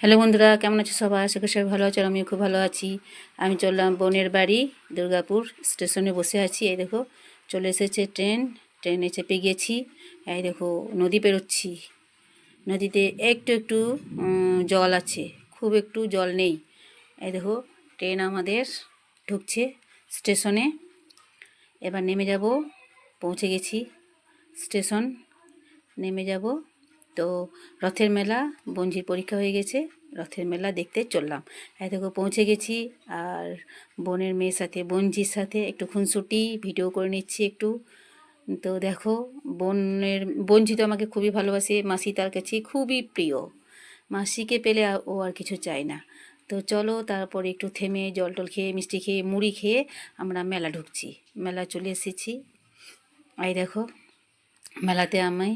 Hello বন্ধুরা, কেমন আছো সবাই? আশা করি সবাই ভালো আছো, আর আমিও খুব ভালো আছি। আমি চললাম বোনের বাড়ি, দুর্গাপুর স্টেশনে বসে আছি। এই দেখো চলে এসেছে ট্রেন, ট্রেনে চেপে গেছি। এই দেখো নদী পেরোচ্ছি, নদীতে একটু একটু জল আছে, খুব একটু জল নেই। এই দেখো ট্রেন আমাদের ঢুকছে স্টেশনে। এবার নেমে যাব, পৌঁছে গেছি স্টেশন, নেমে যাব। তো রথের মেলা, বঞ্জির পরীক্ষা হয়ে গেছে, রথের মেলা দেখতে চললাম। এই দেখো পৌঁছে গেছি, আর বোনের মেয়ের সাথে, বঞ্জির সাথে একটু খুনসুটি ভিডিও করে নিচ্ছি একটু। তো দেখো বঞ্জি তো আমাকে খুবই ভালোবাসে, মাসি তার কাছে খুবই প্রিয়, মাসিকে পেলে ও আর কিছু চায় না। তো চলো তারপরে একটু থেমে জল টল খেয়ে, মিষ্টি খেয়ে, মুড়ি খেয়ে আমরা মেলা ঢুকছি। মেলা চলে এসেছি। এই দেখো মেলাতে আমি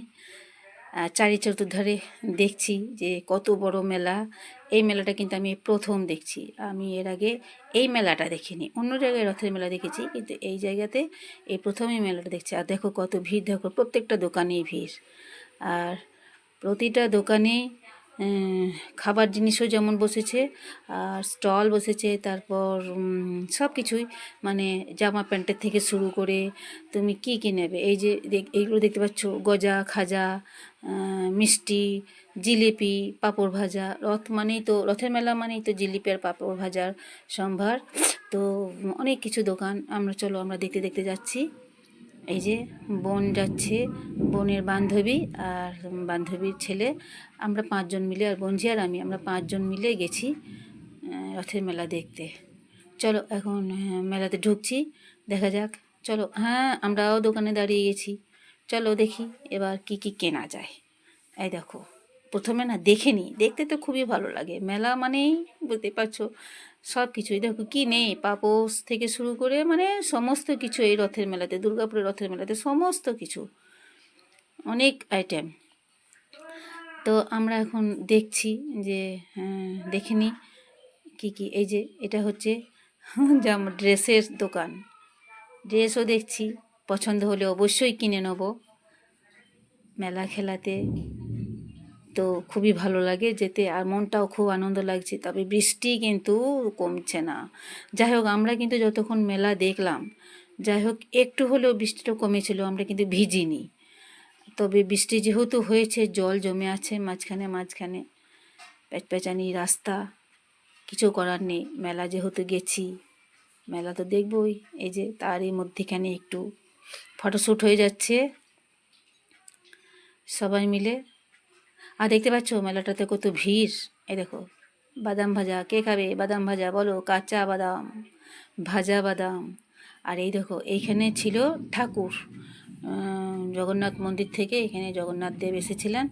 চারি চতুর্ধারে দেখছি যে কত বড় মেলা। এই মেলাটা কিন্তু আমি প্রথম দেখছি, আমি এর আগে এই মেলাটা দেখিনি। অন্য জায়গায় রথের মেলা দেখেছি, কিন্তু এই জায়গাতে এই প্রথমই মেলাটা দেখছি। আর দেখো কত ভিড়, দেখো প্রত্যেকটা দোকানেই ভিড়, আর প্রতিটা দোকানে খাবার জিনিসও যেমন বসেছে, আর স্টল বসেছে, তারপর সব কিছুই, মানে জামা প্যান্টের থেকে শুরু করে তুমি কি নেবে, এই যে এইগুলো দেখতে পাচ্ছ, গজা, খাজা, মিষ্টি, জিলিপি, পাঁপড় ভাজা। রথ মানেই তো, রথের মেলা মানেই তো জিলিপি আর পাঁপড় ভাজার সম্ভার। তো অনেক কিছু দোকান, আমরা দেখতে দেখতে যাচ্ছি। এই যে বোন যাচ্ছে, বোনের বান্ধবী আর বান্ধবীর ছেলে, আমরা 5 জন মিলে, আর বোনঝি আর আমরা 5 জন মিলে গেছি রথের মেলা দেখতে। চলো এখন মেলাতে ঢুকছি, দেখা যাক। চলো, হ্যাঁ আমরাও দোকানে দাঁড়িয়ে গেছি, চলো দেখি এবার কি কি কেনা যায়। এই দেখো প্রথমে না দেখে নিই, দেখতে তো খুবই ভালো লাগে, মেলা মানেই বুঝতে পারছো সব কিছুই। দেখো কি নেই, পাপোশ থেকে শুরু করে মানে সমস্ত কিছু এই রথের মেলাতে, দুর্গাপুরের রথের মেলাতে সমস্ত কিছু, অনেক আইটেম। তো আমরা এখন দেখছি যে দেখে নিই কী কী। এই যে এটা হচ্ছে জামা ড্রেসের দোকান, ড্রেসও দেখছি, পছন্দ হলে অবশ্যই কিনে নেব। মেলা খেলাতে তো খুবই ভালো লাগে যেতে, আর মনটাও খুব আনন্দ লাগছে। তবে বৃষ্টি কিন্তু কমছে না। যাই হোক আমরা কিন্তু যতক্ষণ মেলা দেখলাম, যাই হোক একটু হলেও বৃষ্টিটা কমেছিল, আমরা কিন্তু ভিজিনি। তবে বৃষ্টি যেহেতু হয়েছে, জল জমে আছে মাঝখানে মাঝখানে, প্যাচপ্যাচানি রাস্তা, কিছু করার নেই। মেলা যেহেতু গেছি, মেলা তো দেখবই। এই যে তারই মধ্যেখানে একটু ফটোশ্যুট হয়ে যাচ্ছে সবাই মিলে। আর দেখতে পাচ্ছ মেলাটাতে কত ভিড়। এই দেখো বাদাম ভাজা, কে খাবে বাদাম ভাজা বলো, কাঁচা বাদাম, ভাজা বাদাম। আর এই দেখো এইখানে ছিল ঠাকুর, জগন্নাথ মন্দির থেকে এখানে জগন্নাথ দেব এসেছিলেন।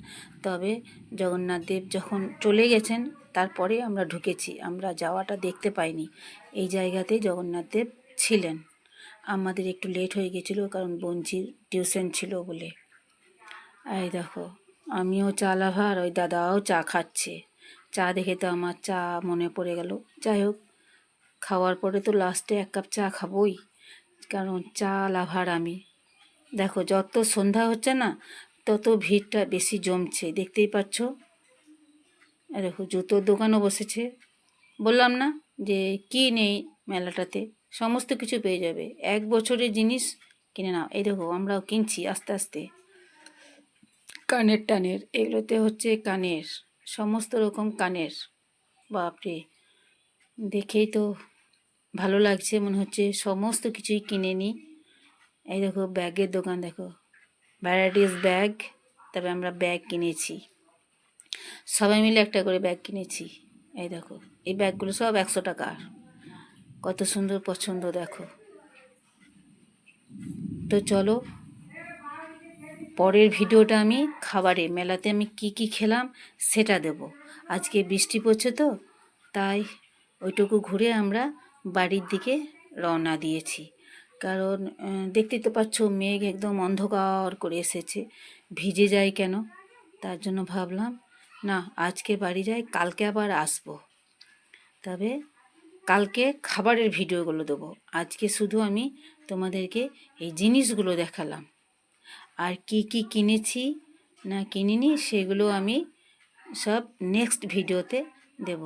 তবে জগন্নাথ দেব যখন চলে গেছেন তারপরে আমরা ঢুকেছি, আমরা যাওয়াটা দেখতে পাইনি। এই জায়গাতেই জগন্নাথ দেব ছিলেন। আমাদের একটু লেট হয়ে গেছিলো, কারণ বঞ্চির টিউশন ছিল বলে। এই দেখো আমিও চা লাভার, ওই দাদাও চা খাচ্ছে। চা দেখে তো আমার চা মনে পড়ে গেল। যাই হোক, খাওয়ার পরে তো লাস্টে 1 কাপ চা খাবোই, কারণ চা লাভার আমি। দেখো যত সন্ধ্যা হচ্ছে না, তত ভিড়টা বেশি জমছে, দেখতেই পাচ্ছ। দেখো জুতোর দোকানও বসেছে। বললাম না যে কি নেই মেলাটাতে, সমস্ত কিছু পেয়ে যাবে, 1 বছরের জিনিস কিনে নাও। এই দেখো আমরাও কিনছি আস্তে আস্তে। কানের টানের, এগুলোতে হচ্ছে কানের, সমস্ত রকম কানের। বাপরে, দেখেই তো ভালো লাগছে, মনে হচ্ছে সমস্ত কিছুই কিনে নিই। এই দেখো ব্যাগের দোকান, দেখো ভ্যারাইটিস ব্যাগ। তবে আমরা ব্যাগ কিনেছি, সবাই মিলে একটা করে ব্যাগ কিনেছি। এই দেখো এই ব্যাগগুলো সব 100 টাকার, কত সুন্দর পছন্দ দেখো। তো চলো পরের ভিডিওটা আমি খাবারে, মেলাতে আমি কি কি খেলাম সেটা দেব। আজকে বৃষ্টি পড়ছে তো, তাই ওইটুকু ঘুরে আমরা বাড়ির দিকে রওনা দিয়েছি। কারণ দেখতেই তো পাচ্ছ মেঘ একদম অন্ধকার করে এসেছে, ভিজে যায় কেন, তার জন্য ভাবলাম না আজকে বাড়ি যাই, কালকে আবার আসবো। তবে কালকে খাবারের ভিডিওগুলো দেবো, আজকে শুধু আমি তোমাদেরকে এই জিনিসগুলো দেখালাম। আর কি কি কিনেছি না কিনিনি সেগুলো আমি সব নেক্সট ভিডিওতে দেব।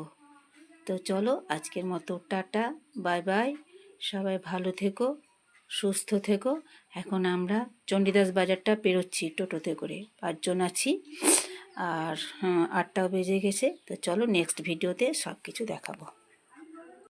তো চলো আজকের মতো টাটা, বাই বাই। সবাই ভালো থেকো, সুস্থ থেকো। এখন আমরা চণ্ডীদাস বাজারটা পেরোচ্ছি টোটোতে করে, 5 জন আছি। আর 8টাও বেজে গেছে। তো চলো নেক্সট ভিডিওতে সব কিছু দেখাবো।